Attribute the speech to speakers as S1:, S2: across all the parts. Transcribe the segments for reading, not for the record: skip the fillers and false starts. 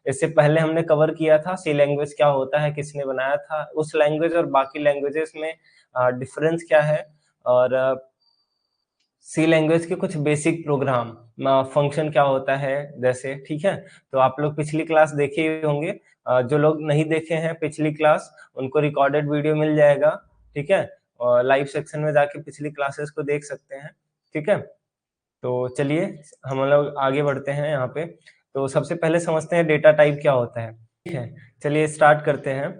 S1: इससे पहले हमने कवर किया था सी लैंग्वेज क्या होता है, किसने बनाया था, उस लैंग्वेज और बाकी लैंग्वेजेस में डिफरेंस क्या है, और सी लैंग्वेज के कुछ बेसिक प्रोग्राम फंक्शन क्या होता है जैसे, ठीक है। तो आप लोग पिछली क्लास देखे ही होंगे, जो लोग नहीं देखे हैं पिछली क्लास उनको रिकॉर्डेड वीडियो मिल जाएगा, ठीक है, और लाइव सेक्शन में जाके पिछली क्लासेस को देख सकते हैं, ठीक है। तो चलिए हम लोग आगे बढ़ते हैं यहाँ पे। तो सबसे पहले समझते हैं डेटा टाइप क्या होता है, ठीक है। चलिए स्टार्ट करते हैं।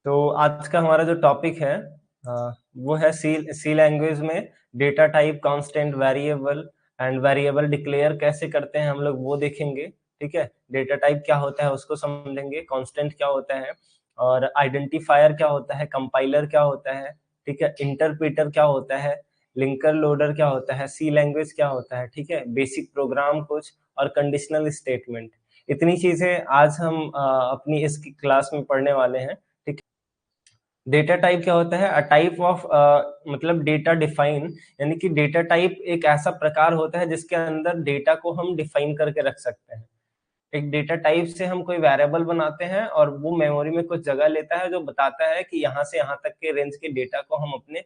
S1: तो आज का हमारा जो टॉपिक है वो है सी लैंग्वेज में data type, constant, variable and variable declare कैसे करते हैं हम लोग वो देखेंगे, ठीक है। डेटा टाइप क्या होता है उसको समझेंगे, कांस्टेंट क्या होता है, और आइडेंटिफायर क्या होता है, कंपाइलर क्या होता है, ठीक है, इंटरप्रेटर क्या होता है, लिंकर लोडर क्या होता है, सी लैंग्वेज क्या होता है, ठीक है, बेसिक प्रोग्राम कुछ, और कंडीशनल स्टेटमेंट। इतनी चीजें आज हम अपनी इस क्लास में पढ़ने वाले हैं। डेटा टाइप क्या होता है? अ टाइप ऑफ मतलब डेटा डिफाइन, यानी कि डेटा टाइप एक ऐसा प्रकार होता है जिसके अंदर डेटा को हम डिफाइन करके रख सकते हैं। एक डेटा टाइप से हम कोई वेरिएबल बनाते हैं और वो मेमोरी में कुछ जगह लेता है जो बताता है कि यहाँ से यहाँ तक के रेंज के डेटा को हम अपने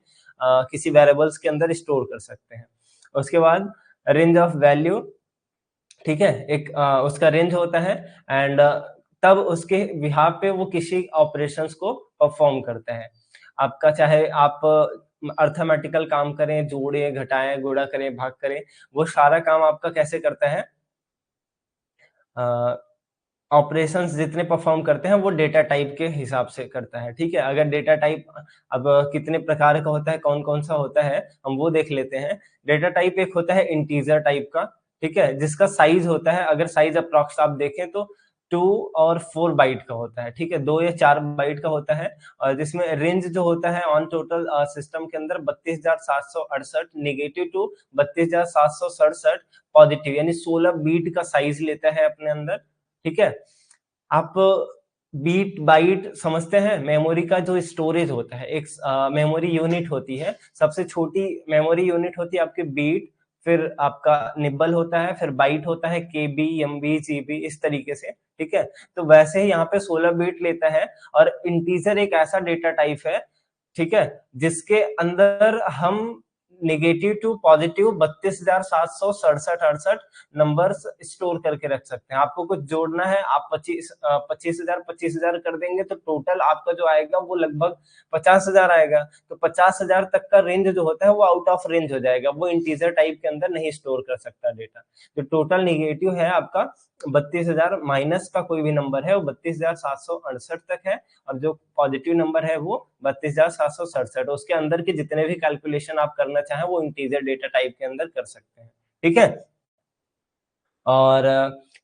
S1: किसी वेरिएबल्स के अंदर स्टोर कर सकते हैं। उसके बाद रेंज ऑफ वैल्यू, ठीक है, एक उसका रेंज होता है, एंड तब उसके बिहाफ पे वो किसी ऑपरेशंस को परफॉर्म करता है। आपका चाहे आप अर्थमेटिकल काम करें, जोड़े, घटाएं, गुणा करें, भाग करें, वो सारा काम आपका कैसे करता है, ऑपरेशंस जितने परफॉर्म करते हैं वो डेटा टाइप के हिसाब से करता है, ठीक है। अगर डेटा टाइप अब कितने प्रकार का होता है, कौन कौन सा होता है, हम वो देख लेते हैं। डेटा टाइप एक होता है इंटीजर टाइप का, ठीक है, जिसका साइज होता है, अगर साइज अप्रॉक्स आप देखें तो 2 और 4 बाइट का होता है, ठीक है, 2 या 4 बाइट का होता है, और जिसमें रेंज जो होता है ऑन टोटल सिस्टम के अंदर 32,768 नेगेटिव टू 32,767 पॉजिटिव, यानी 16 बीट का साइज लेता है अपने अंदर, ठीक है। आप बीट बाइट समझते हैं, मेमोरी का जो स्टोरेज होता है, एक मेमोरी यूनिट होती है, सबसे छोटी मेमोरी यूनिट होती है आपके बीट, फिर आपका निब्बल होता है, फिर बाइट होता है, केबी, एमबी, जीबी, इस तरीके से, ठीक है। तो वैसे ही यहाँ पे 16 बीट लेता है, और इंटीजर एक ऐसा डेटा टाइप है, ठीक है, जिसके अंदर हम negative to positive 32,767 numbers store करके रख सकते हैं। आपको कुछ जोड़ना है, आप 25,000 कर देंगे तो टोटल आपका जो आएगा वो लगभग 50,000 आएगा। तो 50,000 तक का रेंज जो होता है वो आउट ऑफ रेंज हो जाएगा, वो इंटीजर टाइप के अंदर नहीं स्टोर कर सकता डेटा। जो टोटल नेगेटिव है आपका 32,000 माइनस का कोई भी नंबर है वो 32,768 तक है, और जो पॉजिटिव नंबर है वो 32,767, उसके अंदर के जितने भी कैलकुलेशन आप करना चाहें वो इंटीजर डेटा टाइप के अंदर कर सकते हैं, ठीक है। और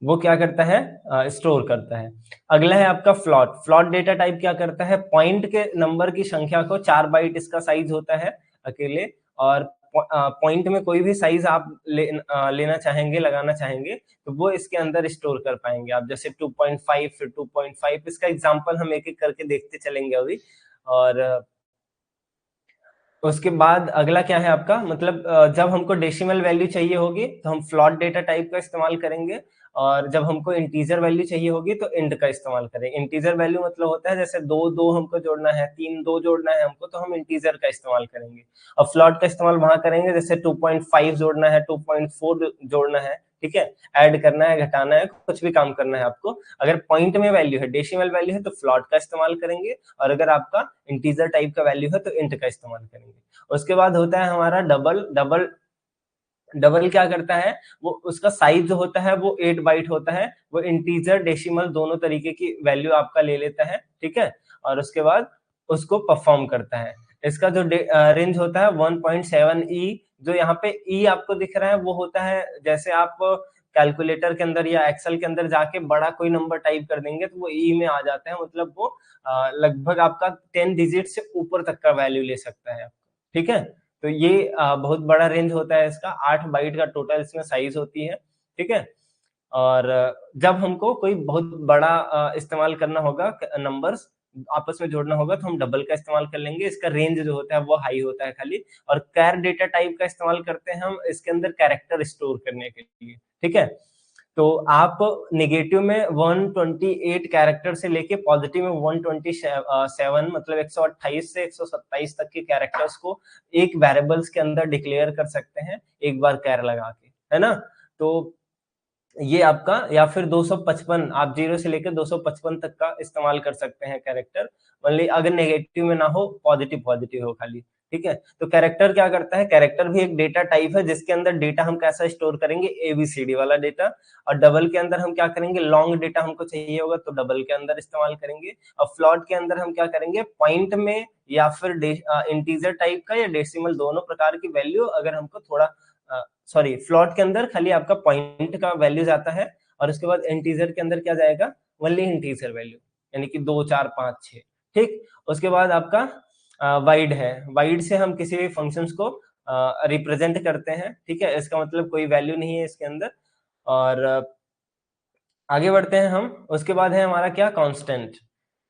S1: वो क्या करता है, स्टोर करता है। अगला है आपका फ्लॉट। फ्लॉट डेटा टाइप क्या करता है, पॉइंट के नंबर की संख्या को 4 बाइट इसका साइज होता है अकेले, और पॉइंट में कोई भी साइज आप लेना चाहेंगे, लगाना चाहेंगे तो वो इसके अंदर स्टोर कर पाएंगे आप, जैसे 2.5, फिर 2.5, इसका एग्जांपल हम एक एक करके देखते चलेंगे अभी। और उसके बाद अगला क्या है आपका, मतलब जब हमको डेसिमल वैल्यू चाहिए होगी तो हम फ्लॉट डेटा टाइप का इस्तेमाल करेंगे, और जब हमको इंटीजर वैल्यू चाहिए होगी तो इंट का इस्तेमाल करेंगे। इंटीजर वैल्यू मतलब होता है जैसे 2 2 हमको जोड़ना है, 3 2 जोड़ना है हमको, तो हम इंटीजर का इस्तेमाल करेंगे। और फ्लॉट का इस्तेमाल वहां करेंगे जैसे 2.5 जोड़ना है, 2.4 जोड़ना है, ठीक है, ऐड करना है, घटाना है, कुछ भी काम करना है आपको। अगर पॉइंट में वैल्यू है, डेसिमल वैल्यू है, तो फ्लॉट का इस्तेमाल करेंगे, और अगर आपका इंटीजर टाइप का वैल्यू है तो इंट का इस्तेमाल करेंगे। उसके बाद होता है हमारा डबल। डबल डबल क्या करता है, वो उसका साइज जो होता है वो 8 बाइट होता है, वो इंटीजर डेसिमल दोनों तरीके की वैल्यू आपका ले लेता है, ठीक है, और उसके बाद उसको परफॉर्म करता है। इसका जो रेंज होता है 1.7 ई, जो यहाँ पे ई आपको दिख रहा है वो होता है जैसे आप कैलकुलेटर के अंदर या एक्सेल के अंदर जाके बड़ा कोई नंबर टाइप कर देंगे तो वो ई में आ जाता है, मतलब वो लगभग आपका 10 डिजिट से ऊपर तक का वैल्यू ले सकता है, ठीक है। तो ये बहुत बड़ा रेंज होता है इसका, 8 बाइट का टोटल इसमें साइज होती है, ठीक है। और जब हमको कोई बहुत बड़ा इस्तेमाल करना होगा, नंबर्स आपस में जोड़ना होगा, तो हम डबल का इस्तेमाल कर लेंगे। इसका रेंज जो होता है वो हाई होता है खाली। और कैर डेटा टाइप का इस्तेमाल करते हैं हम इसके अंदर कैरेक्टर स्टोर करने के लिए, ठीक है। तो आप नेगेटिव में 128 कैरेक्टर से लेके पॉजिटिव में 127 मतलब 128 से 127 तक के कैरेक्टर्स को एक वेरिएबल्स के अंदर डिक्लेयर कर सकते हैं एक बार कैर लगा के, है ना। तो ये आपका, या फिर 255 आप 0 से लेकर 255 तक का इस्तेमाल कर सकते हैं कैरेक्टर, ओनली अगर नेगेटिव में ना हो, पॉजिटिव पॉजिटिव हो खाली, ठीक है। तो कैरेक्टर क्या करता है, कैरेक्टर भी एक डेटा टाइप है जिसके अंदर डेटा हम कैसा स्टोर करेंगे, एबीसीडी वाला डेटा, और डबल के अंदर हम क्या करेंगे, लॉन्ग डेटा हमको चाहिए होगा तो डबल के अंदर इस्तेमाल करेंगे, और फ्लॉट के अंदर हम क्या करेंगे, पॉइंट में या फिर इंटीजर टाइप का या डेसिमल दोनों प्रकार की वैल्यू अगर हमको थोड़ा सॉरी फ्लॉट के अंदर खाली आपका पॉइंट का वैल्यू जाता है, और उसके बाद इंटीजर के अंदर क्या जाएगा, ओनली इंटीजर वैल्यू, यानी कि 2 4 5 6, ठीक। उसके बाद आपका वाइड है, वाइड से हम किसी भी फंक्शंस को रिप्रेजेंट करते हैं, ठीक है, इसका मतलब कोई वैल्यू नहीं है इसके अंदर। और आगे बढ़ते हैं हम, उसके बाद है हमारा क्या, constant.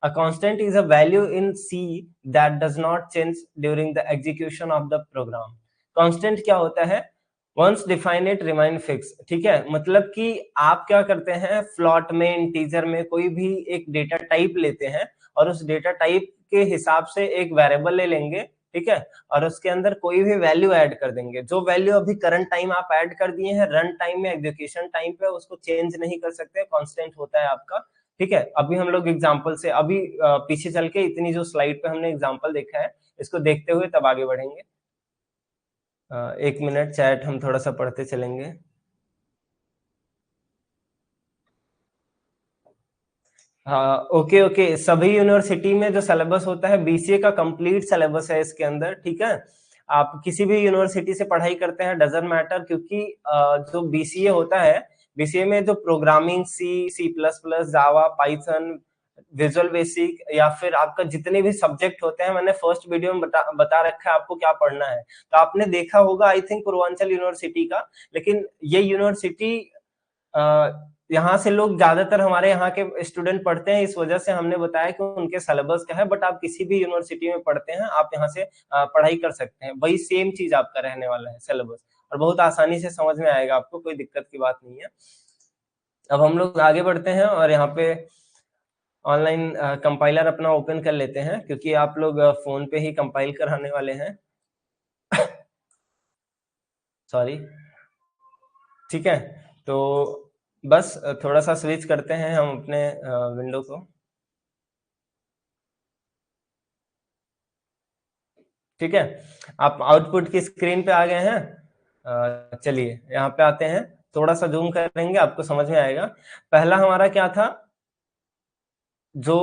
S1: A constant is a value in C that does not change during the execution of the program. Constant क्या होता है, once define it remain fix, ठीक है, मतलब कि आप क्या करते हैं, फ्लॉट में इंटीजर में कोई भी एक डेटा टाइप लेते हैं और उस डेटा टाइप के हिसाब से एक वेरिएबल ले लेंगे, ठीक है, और उसके अंदर कोई भी वैल्यू ऐड कर देंगे, जो वैल्यू अभी करंट टाइम आप ऐड कर दिए हैं, रन टाइम में एग्जीक्यूशन टाइम पे उसको चेंज नहीं कर सकते, कांस्टेंट होता है आपका, ठीक है। अभी हम लोग एग्जांपल से अभी पीछे चल के इतनी जो स्लाइड पे हमने एग्जांपल देखा है इसको देखते हुए तब आगे बढ़ेंगे। 1 मिनट, चैट हम थोड़ा सा पढ़ते चलेंगे। हाँ, ओके ओके, सभी यूनिवर्सिटी में जो सिलेबस होता है बीसीए का कंप्लीट सिलेबस है इसके अंदर, ठीक है। आप किसी भी यूनिवर्सिटी से पढ़ाई करते हैं डजंट मैटर, क्योंकि जो बीसीए होता है, बीसीए में जो प्रोग्रामिंग सी प्लस प्लस, जावा, पाइथन, विजुअल बेसिक, या फिर आपका जितने भी सब्जेक्ट होते हैं, मैंने फर्स्ट वीडियो में बता रखा है आपको क्या पढ़ना है, तो आपने देखा होगा आई थिंक पूर्वांचल यूनिवर्सिटी का। लेकिन ये यूनिवर्सिटी यहाँ से लोग ज्यादातर हमारे यहाँ के स्टूडेंट पढ़ते हैं, इस वजह से हमने बताया कि उनके सिलेबस क्या है, बट आप किसी भी यूनिवर्सिटी में पढ़ते हैं आप यहाँ से पढ़ाई कर सकते हैं, वही सेम चीज आपका रहने वाला है सिलेबस, और बहुत आसानी से समझ में आएगा आपको, कोई दिक्कत की बात नहीं है। अब हम लोग आगे बढ़ते हैं और यहाँ पे ऑनलाइन कंपाइलर अपना ओपन कर लेते हैं, क्योंकि आप लोग फोन पे ही कंपाइल कराने वाले हैं। सॉरी, ठीक है। तो बस थोड़ा सा स्विच करते हैं हम अपने विंडो को, ठीक है। आप आउटपुट की स्क्रीन पे आ गए हैं, चलिए यहाँ पे आते हैं, थोड़ा सा जूम करेंगे आपको समझ में आएगा। पहला हमारा क्या था, जो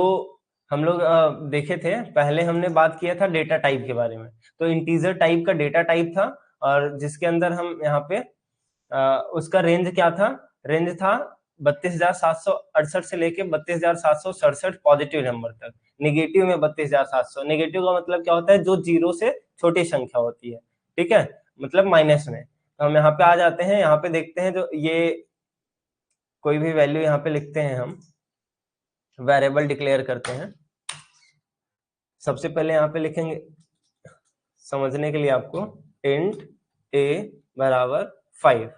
S1: हम लोग देखे थे, पहले हमने बात किया था डेटा टाइप के बारे में, तो इंटीजर टाइप का डेटा टाइप था, और जिसके अंदर हम यहाँ पे उसका रेंज क्या था, रेंज था 32,768 से लेके 32,767 पॉजिटिव नंबर तक, निगेटिव में 32,700, निगेटिव का मतलब क्या होता है, जो जीरो से छोटी संख्या होती है, ठीक है, मतलब माइनस में। तो हम यहाँ पे आ जाते हैं, यहाँ पे देखते हैं, जो ये कोई भी वैल्यू यहाँ पे लिखते हैं, हम वेरिएबल डिक्लेयर करते हैं। सबसे पहले यहाँ पे लिखेंगे समझने के लिए आपको, इंट a बराबर 5,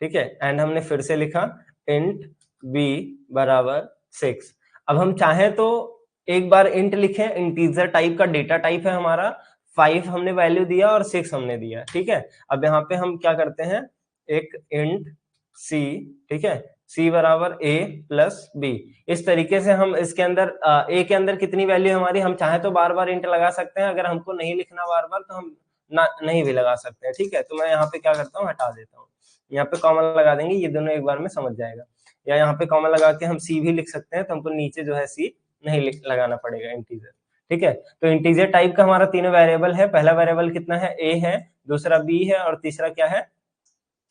S1: ठीक है, एंड हमने फिर से लिखा इंट b बराबर 6। अब हम चाहें तो एक बार इंट लिखें, इंटीजर टाइप का डेटा टाइप है हमारा, 5 हमने वैल्यू दिया और 6 हमने दिया, ठीक है। अब यहाँ पे हम क्या करते हैं, एक इंट c, ठीक है, c बराबर a प्लस b, इस तरीके से हम इसके अंदर a के अंदर कितनी वैल्यू हमारी, हम चाहे तो बार बार इंट लगा सकते हैं, अगर हमको नहीं लिखना बार बार तो हम नहीं भी लगा सकते हैं, ठीक है। तो मैं यहाँ पे क्या करता हूँ, हटा देता हूँ, यहाँ पे कॉमा लगा देंगे, ये दोनों एक बार में समझ जाएगा, या यहाँ पे कॉमा लगा के हम सी भी लिख सकते हैं, तो हमको नीचे जो है सी नहीं लगाना पड़ेगा, इंटीजर, ठीक है। तो इंटीजर टाइप का हमारा तीनों वेरिएबल है, पहला वेरिएबल कितना है, ए है, दूसरा बी है, और तीसरा क्या है,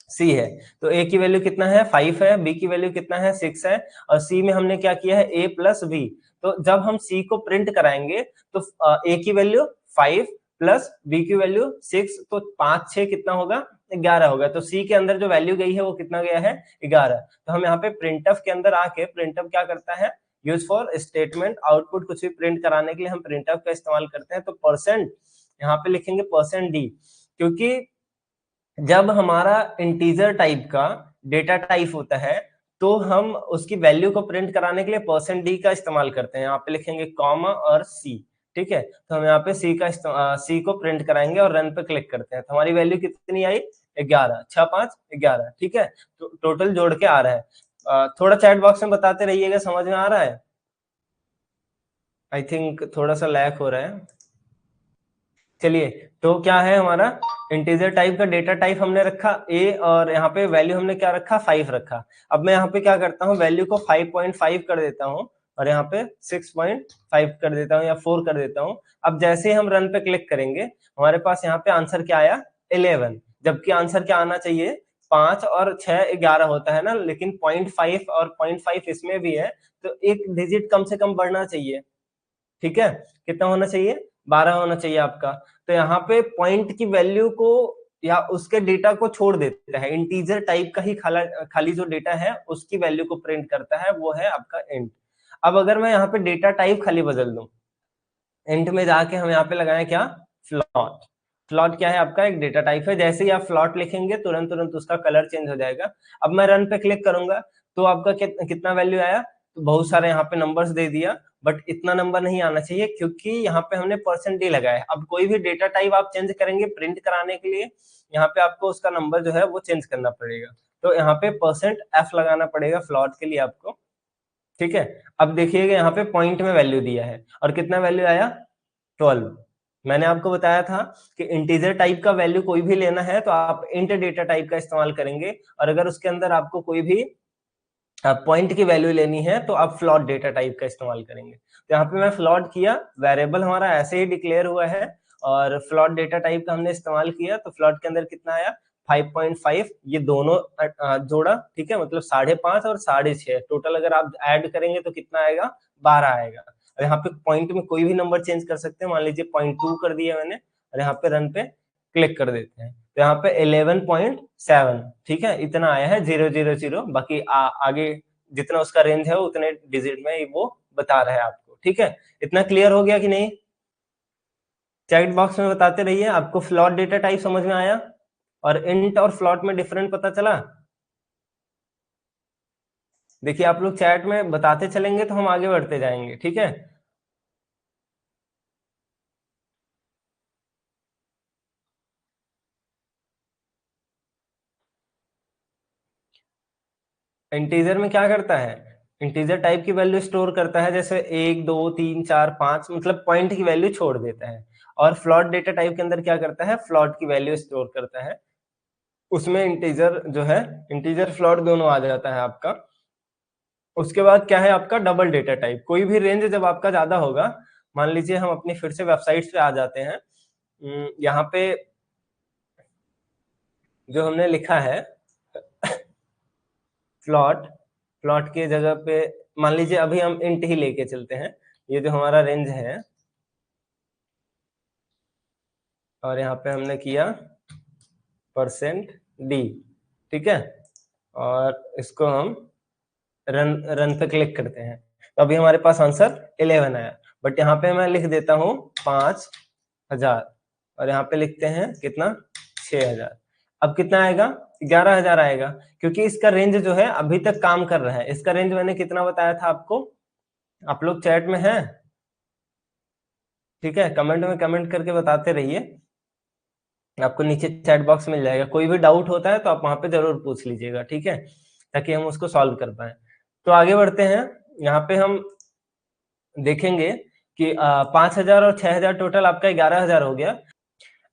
S1: सी है। तो ए की वैल्यू कितना है, 5 है, बी की वैल्यू कितना है, 6 है, और सी में हमने क्या किया है, ए प्लस बी। तो जब हम सी को प्रिंट कराएंगे तो ए की वैल्यू 5 प्लस बी की वैल्यू 6, तो 5 6 कितना होगा, 11 होगा। तो सी के अंदर जो वैल्यू गई है वो कितना गया है, 11। तो हम यहाँ पे प्रिंटफ के अंदर आके, प्रिंटफ क्या करता है, यूज फॉर स्टेटमेंट आउटपुट, कुछ भी प्रिंट कराने के लिए हम प्रिंटफ का इस्तेमाल करते हैं। तो परसेंट यहाँ पे लिखेंगे परसेंट डी, क्योंकि जब हमारा इंटीजर टाइप का डेटा टाइप होता है तो हम उसकी वैल्यू को प्रिंट कराने के लिए %d का इस्तेमाल करते हैं। यहाँ पे लिखेंगे कॉमा और c, ठीक है। तो हम यहाँ पे c को प्रिंट कराएंगे और रन पे क्लिक करते हैं। तो हमारी वैल्यू कितनी आई? 11, 6 5 11, ठीक है। तो टोटल जोड़ के आ रहा है। थोड़ा चैट बॉक्स में बताते रहिएगा, समझ में आ रहा है? आई थिंक थोड़ा सा लैग हो रहा है। चलिए, तो क्या है हमारा इंटीजर टाइप का डेटा टाइप हमने रखा a, और यहाँ पे वैल्यू हमने क्या रखा? 5 रखा। अब मैं यहाँ पे क्या करता हूँ, वैल्यू को 5.5 कर देता हूँ और यहाँ पे 6.5 कर देता हूँ या 4 कर देता हूँ। अब जैसे ही हम रन पे क्लिक करेंगे, हमारे पास यहाँ पे आंसर क्या आया? 11, जबकि आंसर क्या आना चाहिए? 5 और 6 11 होता है ना, लेकिन 0.5 और 0.5 इसमें भी है, तो एक डिजिट कम से कम बढ़ना चाहिए, ठीक है। कितना होना चाहिए? 12 होना चाहिए आपका। तो यहाँ पे पॉइंट की वैल्यू को या उसके डेटा को छोड़ देता है, इंटीजर टाइप का ही खाली जो डेटा है उसकी वैल्यू को प्रिंट करता है, वो है आपका इंट। अब अगर मैं यहाँ पे डेटा टाइप खाली बदल दूं, इंट में जाके हम यहाँ पे लगाएं क्या? फ्लॉट। फ्लॉट क्या है? आपका एक डेटा टाइप है। जैसे ही आप फ्लॉट लिखेंगे तुरंत तुरंत उसका कलर चेंज हो जाएगा। अब मैं रन पे क्लिक करूंगा तो आपका कितना वैल्यू आया? तो बहुत सारे यहाँ पे नंबर्स दे दिया, बट इतना नंबर नहीं आना चाहिए क्योंकि यहाँ पे हमने %d लगाया है। अब कोई भी डेटा टाइप आप चेंज करेंगे प्रिंट कराने के लिए, यहाँ पे आपको उसका नंबर जो है वो चेंज करना पड़ेगा। तो यहाँ पे %f लगाना पड़ेगा फ्लॉट के लिए आपको, ठीक है। अब देखिएगा यहाँ पे पॉइंट में वैल्यू दिया है और कितना वैल्यू आया? 12। मैंने आपको बताया था कि इंटीजर टाइप का वैल्यू कोई भी लेना है तो आप इंट डेटा टाइप का इस्तेमाल करेंगे, और अगर उसके अंदर आपको कोई भी पॉइंट की वैल्यू लेनी है तो आप फ्लॉट डेटा टाइप का इस्तेमाल करेंगे। तो यहाँ पे मैं फ्लॉट किया, वेरिएबल हमारा ऐसे ही डिक्लेयर हुआ है और फ्लॉट डेटा टाइप का हमने इस्तेमाल किया, तो फ्लॉट के अंदर कितना आया? 5.5, ये दोनों जोड़ा, ठीक है, मतलब 5.5 और 6.5 टोटल अगर आप ऐड करेंगे तो कितना आएगा? 12 आएगा। और यहाँ पे पॉइंट में कोई भी नंबर चेंज कर सकते हैं, मान लीजिए 0.2 कर दिया मैंने, और यहाँ पे रन पे क्लिक कर देते हैं तो यहाँ पे 11.7, ठीक है, इतना आया है 000। बाकी आगे जितना उसका रेंज है उतने डिजिट में वो बता रहा है आपको, ठीक है। इतना क्लियर हो गया कि नहीं? चैट बॉक्स में बताते रहिए। आपको फ्लॉट डेटा टाइप समझ में आया और इंट और फ्लॉट में डिफरेंट पता चला? देखिए, आप लोग चैट में बताते चलेंगे तो हम आगे बढ़ते जाएंगे, ठीक है। इंटीजर में क्या करता है? इंटीजर टाइप की वैल्यू स्टोर करता है, जैसे 1 2 3 4 5, मतलब पॉइंट की वैल्यू छोड़ देता है। और फ्लॉट डेटा टाइप के अंदर क्या करता है? फ्लॉट की वैल्यू स्टोर करता है। उसमें इंटीजर जो है, इंटीजर फ्लॉट दोनों आ जाता है आपका। उसके बाद क्या है आपका? Double data type. कोई भी रेंज जब आपका ज्यादा होगा, मान लीजिए हम अपनी फिर से वेबसाइट पे आ जाते हैं, यहाँ पे जो हमने लिखा है फ्लॉट, फ्लॉट के जगह पे मान लीजिए अभी हम इंट ही लेके चलते हैं, ये जो हमारा रेंज है, और यहाँ पे हमने किया %d, ठीक है, और इसको हम रन रन पे क्लिक करते हैं तो अभी हमारे पास आंसर 11 आया। बट यहाँ पे मैं लिख देता हूँ 5000 और यहाँ पे लिखते हैं कितना? 6000। अब कितना आएगा? 11000 आएगा, क्योंकि इसका रेंज जो है अभी तक काम कर रहा है। इसका रेंज मैंने कितना बताया था आपको? आप लोग चैट में हैं? ठीक है, कमेंट में कमेंट करके बताते रहिए, आपको नीचे चैट बॉक्स मिल जाएगा। कोई भी डाउट होता है तो आप वहां पे जरूर पूछ लीजिएगा, ठीक है, ताकि हम उसको सॉल्व कर पाए। तो आगे बढ़ते हैं। यहाँ पे हम देखेंगे कि 5000 और 6000 टोटल आपका 11000 हो गया।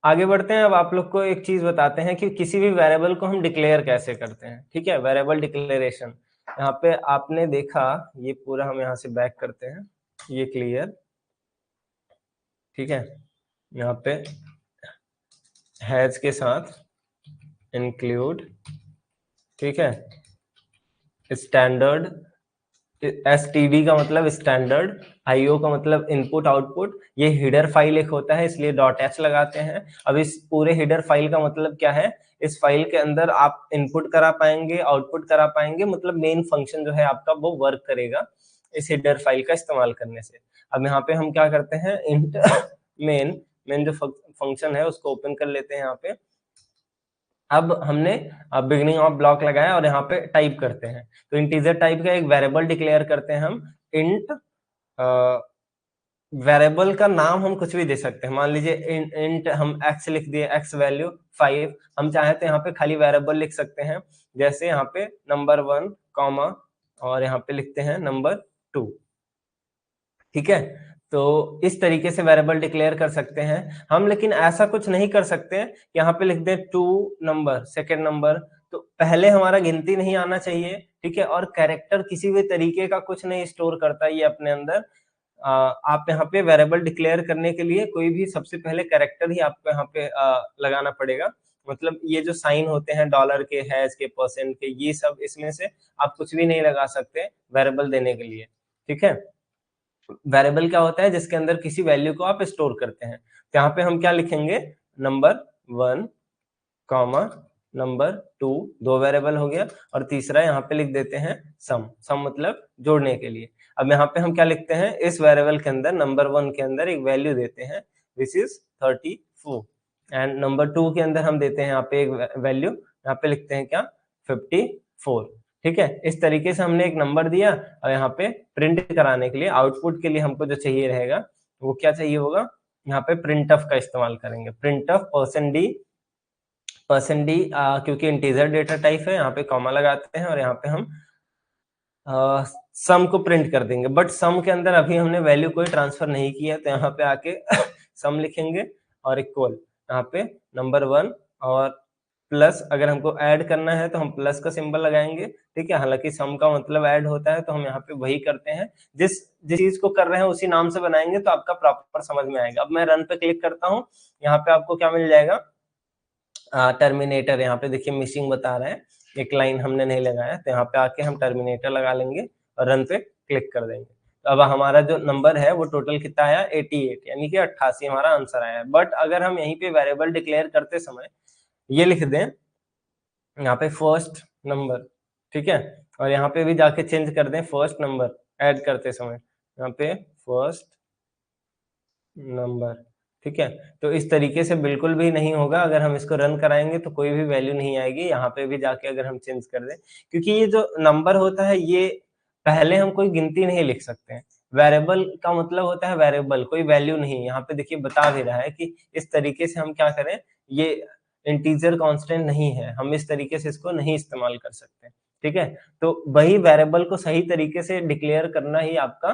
S1: आगे बढ़ते हैं। अब आप लोग को एक चीज बताते हैं कि किसी भी वेरिएबल को हम डिक्लेयर कैसे करते हैं, ठीक है, वेरिएबल डिक्लेरेशन। यहाँ पे आपने देखा, ये पूरा हम यहाँ से बैक करते हैं, ये क्लियर, ठीक है। यहाँ पे हैज के साथ इंक्लूड, ठीक है, स्टैंडर्ड, STD का मतलब स्टैंडर्ड, IO का मतलब इनपुट आउटपुट, ये हेडर फाइल एक होता है इसलिए .h लगाते हैं। अब इस पूरे हेडर फाइल का मतलब क्या है? इस फाइल के अंदर आप इनपुट करा पाएंगे, आउटपुट करा पाएंगे, मतलब मेन फंक्शन जो है आपका वो वर्क करेगा इस हेडर फाइल का इस्तेमाल करने से। अब यहाँ पे हम क्या करते हैं? इंट मेन जो फंक्शन है उसको ओपन कर लेते हैं यहाँ पे, अब हमने बिगिनिंग ऑफ ब्लॉक लगाया और यहाँ पे टाइप करते हैं, तो इंटीजर टाइप का एक वेरिएबल डिक्लेयर करते हैं हम इंट। वेरिएबल का नाम हम कुछ भी दे सकते हैं, मान लीजिए इंट हम x लिख दिए, x वैल्यू 5, हम चाहे तो यहाँ पे खाली वेरिएबल लिख सकते हैं, जैसे यहाँ पे नंबर 1 कॉमा और यहाँ पे लिखते हैं नंबर 2, ठीक है। तो इस तरीके से वेरिएबल डिक्लेयर कर सकते हैं हम, लेकिन ऐसा कुछ नहीं कर सकते यहाँ पे लिख दे 2 नंबर सेकेंड नंबर, तो पहले हमारा गिनती नहीं आना चाहिए, ठीक है। और कैरेक्टर किसी भी तरीके का कुछ नहीं स्टोर करता ये अपने अंदर। आप यहाँ पे वेरिएबल डिक्लेयर करने के लिए कोई भी सबसे पहले कैरेक्टर ही आपको यहाँ पे लगाना पड़ेगा, मतलब ये जो साइन होते हैं डॉलर के, हैश के, परसेंट के, ये सब इसमें से आप कुछ भी नहीं लगा सकते वेरिएबल देने के लिए, ठीक है। वेरिएबल क्या होता है, जिसके अंदर किसी वैल्यू को आप स्टोर करते हैं। तो यहाँ पे हम क्या लिखेंगे, नंबर 1 कॉमा नंबर 2, 2 वेरिएबल हो गया, और तीसरा यहाँ पे लिख देते हैं सम, सम मतलब जोड़ने के लिए। अब यहाँ पे हम क्या लिखते हैं, इस वेरिएबल के अंदर नंबर 1 के अंदर एक वैल्यू देते हैं विच इज 34, एंड नंबर 2 के अंदर हम देते हैं यहाँ पे एक वैल्यू, यहाँ पे लिखते हैं क्या 54, ठीक है। इस तरीके से हमने एक नंबर दिया, और यहाँ पे प्रिंट कराने के लिए, आउटपुट के लिए हमको जो चाहिए रहेगा वो क्या चाहिए होगा, यहाँ पे प्रिंटफ का इस्तेमाल करेंगे, प्रिंटफ %d, क्योंकि इंटीजर डेटा टाइप है, यहाँ पे कॉमा लगाते हैं और यहाँ पे हम सम को प्रिंट कर देंगे, बट सम के अंदर अभी हमने वैल्यू कोई ट्रांसफर नहीं किया, तो यहाँ पे आके सम लिखेंगे और इक्वल यहाँ पे नंबर 1 और प्लस, अगर हमको ऐड करना है तो हम प्लस का सिंबल लगाएंगे, ठीक है। हालांकि सम का मतलब ऐड होता है, तो हम यहाँ पे वही करते हैं, जिस जिस चीज को कर रहे हैं उसी नाम से बनाएंगे तो आपका प्रॉपर समझ में आएगा। अब मैं रन पे क्लिक करता हूँ, यहाँ पे आपको क्या मिल जाएगा, टर्मिनेटर, यहाँ पे देखिए मिसिंग बता रहा है, एक लाइन हमने नहीं लगाया, तो यहाँ पे आके हम टर्मिनेटर लगा लेंगे और रन पे क्लिक कर देंगे। तो अब हमारा जो नंबर है वो टोटल कितना आया, 88, यानी कि 88 हमारा आंसर आया है। बट अगर हम यहीं पे वेरिएबल डिक्लेयर करते समय ये लिख दें यहाँ पे फर्स्ट नंबर, ठीक है, और यहाँ पे भी जाके चेंज कर दें फर्स्ट नंबर ऐड करते समय, यहाँ पे फर्स्ट नंबर, ठीक है। तो इस तरीके से बिल्कुल भी नहीं होगा, अगर हम इसको रन कराएंगे तो कोई भी वैल्यू नहीं आएगी। यहाँ पे भी जाके अगर हम चेंज कर दें, क्योंकि ये जो नंबर होता है ये पहले हम कोई गिनती नहीं लिख सकते हैं। वेरिएबल का मतलब होता है वेरिएबल, कोई वैल्यू नहीं। यहाँ पे देखिए बता भी रहा है कि इस तरीके से हम क्या करें, ये इंटीजर कांस्टेंट नहीं है, हम इस तरीके से इसको नहीं इस्तेमाल कर सकते, ठीक है। तो वही वेरिएबल को सही तरीके से डिक्लेयर करना ही आपका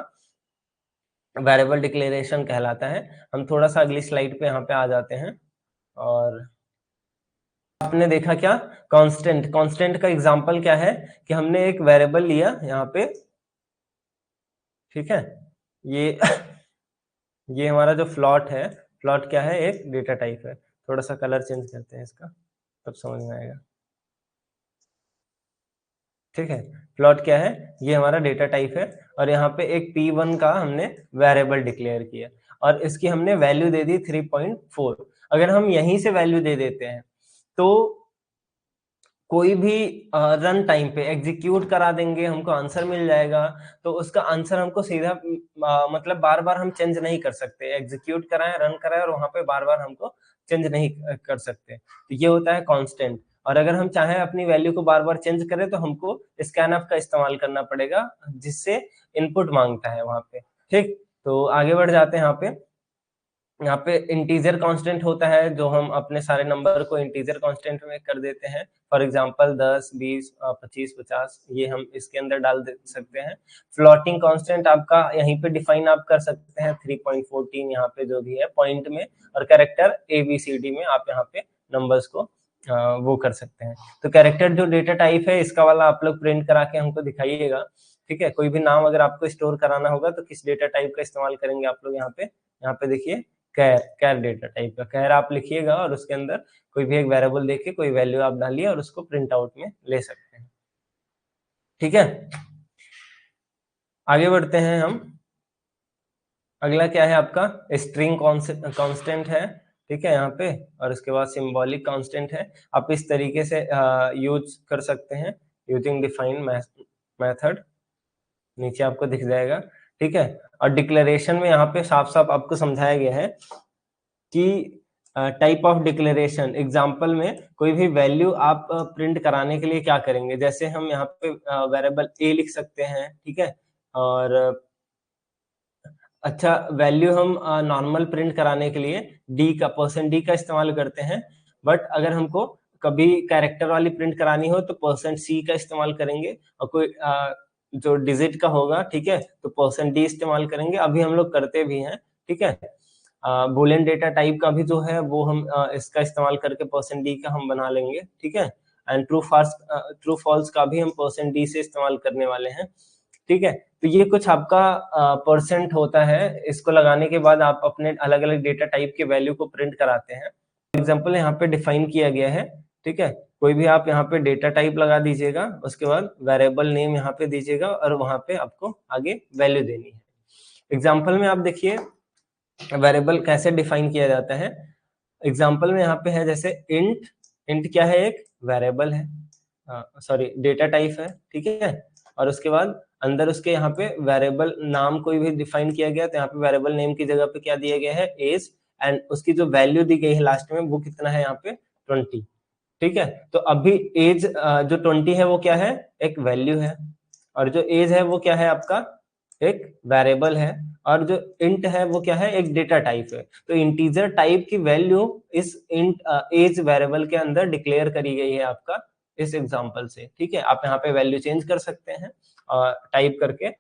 S1: वेरिएबल डिक्लेरेशन कहलाता है। हम थोड़ा सा अगली स्लाइड पे यहाँ पे आ जाते हैं, और आपने देखा क्या, कांस्टेंट, कांस्टेंट का एग्जांपल क्या है कि हमने एक वेरिएबल लिया यहाँ पे, ठीक है। ये ये हमारा जो फ्लॉट है, फ्लॉट क्या है, एक डेटा टाइप है। थोड़ा सा कलर चेंज करते हैं इसका, तब समझ में आएगा, ठीक है। प्लॉट क्या है, ये हमारा डेटा टाइप है, और यहाँ पे एक p1 का हमने वेरिएबल डिक्लेयर किया, और इसकी हमने वैल्यू दे दी 3.4। अगर हम यहीं से वैल्यू दे देते हैं तो कोई भी रन टाइम पे एग्जीक्यूट करा देंगे, हमको आंसर मिल जाएगा। तो उसका आंसर हमको सीधा मतलब बार बार हम चेंज नहीं कर सकते, एग्जीक्यूट कराएं, रन कराएं, और वहां पे बार बार हमको चेंज नहीं कर सकते। तो ये होता है कांस्टेंट। और अगर हम चाहें अपनी वैल्यू को बार बार चेंज करें तो हमको स्कैनफ का इस्तेमाल करना पड़ेगा, जिससे इनपुट मांगता है वहां पे, ठीक। तो आगे बढ़ जाते हैं। यहाँ पे इंटीजर कांस्टेंट होता है, जो हम अपने सारे नंबर को इंटीजर कांस्टेंट में कर देते हैं। फॉर एग्जांपल 10, 20, 25, 50, ये हम इसके अंदर डाल दे सकते हैं। फ्लोटिंग कांस्टेंट आपका यहीं पे डिफाइन आप कर सकते हैं, 3.14 यहाँ पे जो भी है पॉइंट में, और कैरेक्टर ABCD में आप यहाँ पे नंबर्स को वो कर सकते हैं। तो कैरेक्टर जो डेटा टाइप है, इसका वाला आप लोग प्रिंट करा के हमको दिखाइएगा, ठीक है। कोई भी नाम अगर आपको स्टोर कराना होगा तो किस डेटा टाइप का इस्तेमाल करेंगे आप लोग, यहाँ पे देखिए कैर डेटा टाइप का कैर आप लिखिएगा, और उसके अंदर कोई भी एक वेरिएबल देके कोई वैल्यू आप डालिए और उसको प्रिंट आउट में ले सकते हैं, ठीक है। आगे बढ़ते हैं हम। अगला क्या है आपका, स्ट्रिंग कांस्टेंट है, ठीक है यहाँ पे, और उसके बाद सिंबॉलिक कांस्टेंट है। आप इस तरीके से यूज कर सकते हैं, यूजिंग डिफाइन मेथड, नीचे आपको दिख जाएगा, ठीक है। और डिक्लेरेशन में यहाँ पे साफ साफ आपको समझाया गया है कि टाइप ऑफ डिक्लेरेशन, एग्जाम्पल में कोई भी वैल्यू आप प्रिंट कराने के लिए क्या करेंगे, जैसे हम यहाँ पे वेरिएबल ए लिख सकते हैं, ठीक है। और अच्छा, वैल्यू हम नॉर्मल प्रिंट कराने के लिए डी का %d का इस्तेमाल करते हैं, बट अगर हमको कभी कैरेक्टर वाली प्रिंट करानी हो तो %c का इस्तेमाल करेंगे, और कोई जो डिजिट का होगा, ठीक है, तो %d इस्तेमाल करेंगे। अभी हम लोग करते भी हैं, ठीक है। बूलियन डेटा टाइप का भी जो है वो हम इसका इस्तेमाल करके %d का हम बना लेंगे, ठीक है। एंड ट्रू फॉल्स का भी हम %d से इस्तेमाल करने वाले हैं, ठीक है। तो ये कुछ आपका परसेंट होता है, इसको लगाने के बाद आप अपने अलग अलग डेटा टाइप के वैल्यू को प्रिंट कराते हैं। एग्जाम्पल यहाँ पे डिफाइन किया गया है, ठीक है। कोई भी आप यहाँ पे डेटा टाइप लगा दीजिएगा, उसके बाद वेरिएबल नेम यहाँ पे दीजिएगा, और वहां पे आपको आगे वैल्यू देनी है। एग्जाम्पल में आप देखिए वेरिएबल कैसे डिफाइन किया जाता है। एग्जाम्पल में यहाँ पे है जैसे इंट, इंट क्या है, एक वेरिएबल है, सॉरी डेटा टाइप है, ठीक है। और उसके बाद अंदर उसके यहाँ पे वेरिएबल नाम कोई भी डिफाइन किया गया, तो यहाँ पे वेरिएबल नेम की जगह पे क्या दिया गया है, एज, एंड उसकी जो वैल्यू दी गई है लास्ट में वो कितना है, यहाँ पे 20, ठीक है। तो अभी एज जो 20 है वो क्या है, एक वैल्यू है, और जो एज है वो क्या है आपका, एक वेरिएबल है, और जो इंट है वो क्या है, एक डेटा टाइप है। तो इंटीजर टाइप की वैल्यू इस इंट एज वेरिएबल के अंदर डिक्लेयर करी गई है आपका इस एग्जांपल से, ठीक है। आप यहाँ पे वैल्यू चेंज कर सकते हैं टाइप करके,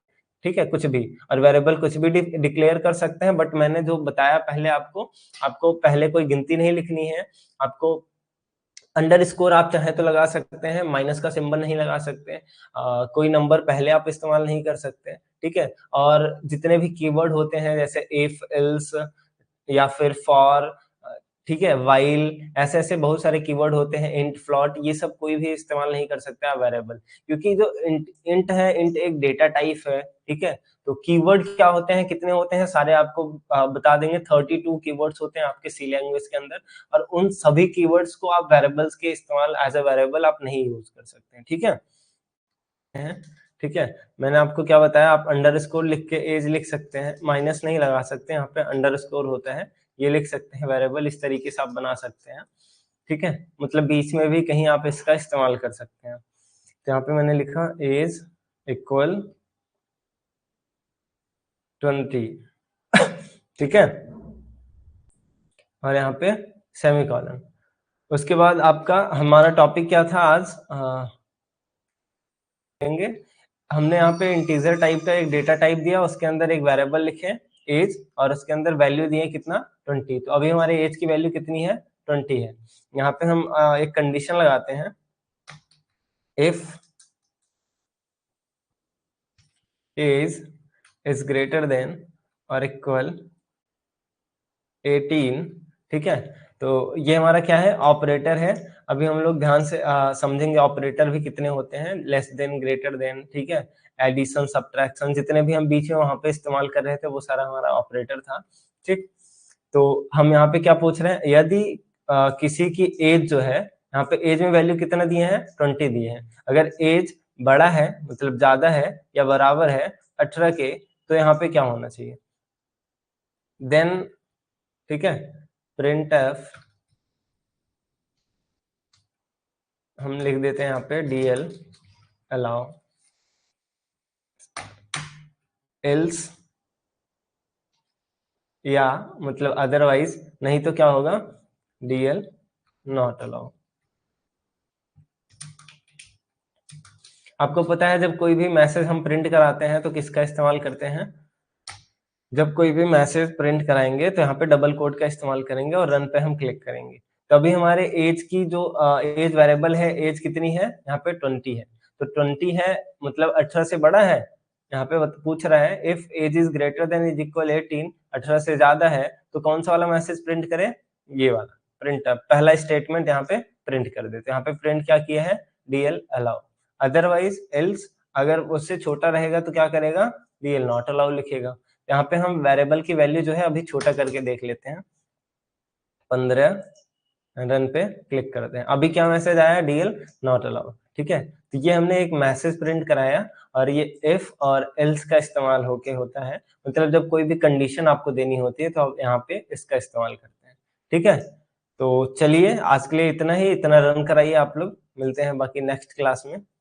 S1: ठीक है, कुछ भी, और वेरिएबल कुछ भी डिक्लेयर कर सकते हैं। बट मैंने जो बताया पहले आपको पहले कोई गिनती नहीं लिखनी है, आपको अंडरस्कोर आप चाहे तो लगा सकते हैं, माइनस का सिंबल नहीं लगा सकते, कोई नंबर पहले आप इस्तेमाल नहीं कर सकते, ठीक है। और जितने भी कीवर्ड होते हैं जैसे इफ, एल्स या फिर फॉर, ठीक है, वाइल, ऐसे ऐसे बहुत सारे कीवर्ड होते हैं, इंट, फ्लॉट, ये सब कोई भी इस्तेमाल नहीं कर सकता वेरिएबल, क्योंकि जो इंट है, इंट एक डेटा टाइप है, ठीक है। तो कीवर्ड क्या होते हैं, कितने होते हैं, सारे आपको बता देंगे। 32 कीवर्ड्स होते हैं आपके सी लैंग्वेज के अंदर, और उन सभी कीवर्ड्स को आप वेरिएबल्स के इस्तेमाल एज अ वेरिएबल आप नहीं यूज कर सकते हैं, ठीक है। ठीक है, मैंने आपको क्या बताया, आप अंडरस्कोर लिख के एज लिख सकते हैं, माइनस नहीं लगा सकते, यहाँ पे अंडरस्कोर होता है, ये लिख सकते हैं वेरिएबल, इस तरीके से आप बना सकते हैं, ठीक है। मतलब बीच में भी कहीं आप इसका इस्तेमाल कर सकते हैं। तो यहाँ पे मैंने लिखा एज इक्वल 20, ठीक है, और यहाँ पे सेमीकोलन। उसके बाद आपका हमारा टॉपिक क्या था आज, हमने यहाँ पे इंटीजर टाइप का एक डेटा टाइप दिया, उसके अंदर एक वेरिएबल लिखे एज, और उसके अंदर वैल्यू दिए कितना, 20। तो अभी हमारे एज की वैल्यू कितनी है, 20 है। यहाँ पे हम एक कंडीशन लगाते हैं, if age is greater than और इक्वल 18, ठीक है। तो ये हमारा क्या है, ऑपरेटर है। अभी हम लोग ध्यान से समझेंगे ऑपरेटर भी कितने होते हैं, लेस देन, ग्रेटर देन, ठीक है, एडिशन, सब्ट्रैक्शन, जितने भी हम बीच में वहां पे इस्तेमाल कर रहे थे वो सारा हमारा ऑपरेटर था, ठीक। तो हम यहाँ पे क्या पूछ रहे हैं, यदि किसी की एज जो है, यहाँ पे एज में वैल्यू कितना दिए हैं, 20 दिए हैं। अगर एज बड़ा है, मतलब ज्यादा है या बराबर है 18 के, तो यहाँ पे क्या होना चाहिए, देन, ठीक है, प्रिंट एफ, हम लिख देते हैं यहाँ पे डीएल अलाउ एल्स, या मतलब अदरवाइज, नहीं तो क्या होगा, डीएल नॉट अलाउ। आपको पता है जब कोई भी मैसेज हम प्रिंट कराते हैं तो किसका इस्तेमाल करते हैं, जब कोई भी मैसेज प्रिंट कराएंगे तो यहाँ पे डबल कोट का इस्तेमाल करेंगे और रन पे हम क्लिक करेंगे। तभी हमारे एज की जो एज वेरिएबल है, एज कितनी है, यहाँ पे 20 है। तो 20 है मतलब 18 से बड़ा है, यहाँ पे पूछ रहा है if age is greater than is equal 18, 18 से ज्यादा है, तो कौन सा वाला मैसेज प्रिंट करें, ये वाला प्रिंट, पहला स्टेटमेंट यहाँ पे प्रिंट कर देते हैं। यहाँ पे प्रिंट क्या किया है, डीएल अलाउ, अदरवाइज एल्स, अगर उससे छोटा रहेगा तो क्या करेगा, डीएल नॉट अलाउ लिखेगा। यहाँ पे हम वेरिएबल की वैल्यू जो है अभी छोटा करके देख लेते हैं, 15, रन पे क्लिक करते हैं। अभी क्या मैसेज आया, डीएल नॉट अलाउड, ठीक है। तो ये हमने एक मैसेज प्रिंट कराया, और ये इफ और एल्स का इस्तेमाल होके होता है, मतलब जब कोई भी कंडीशन आपको देनी होती है तो आप यहाँ पे इसका इस्तेमाल करते हैं, ठीक है। तो चलिए आज के लिए इतना ही, इतना रन कराइए आप लोग, मिलते हैं बाकी नेक्स्ट क्लास में।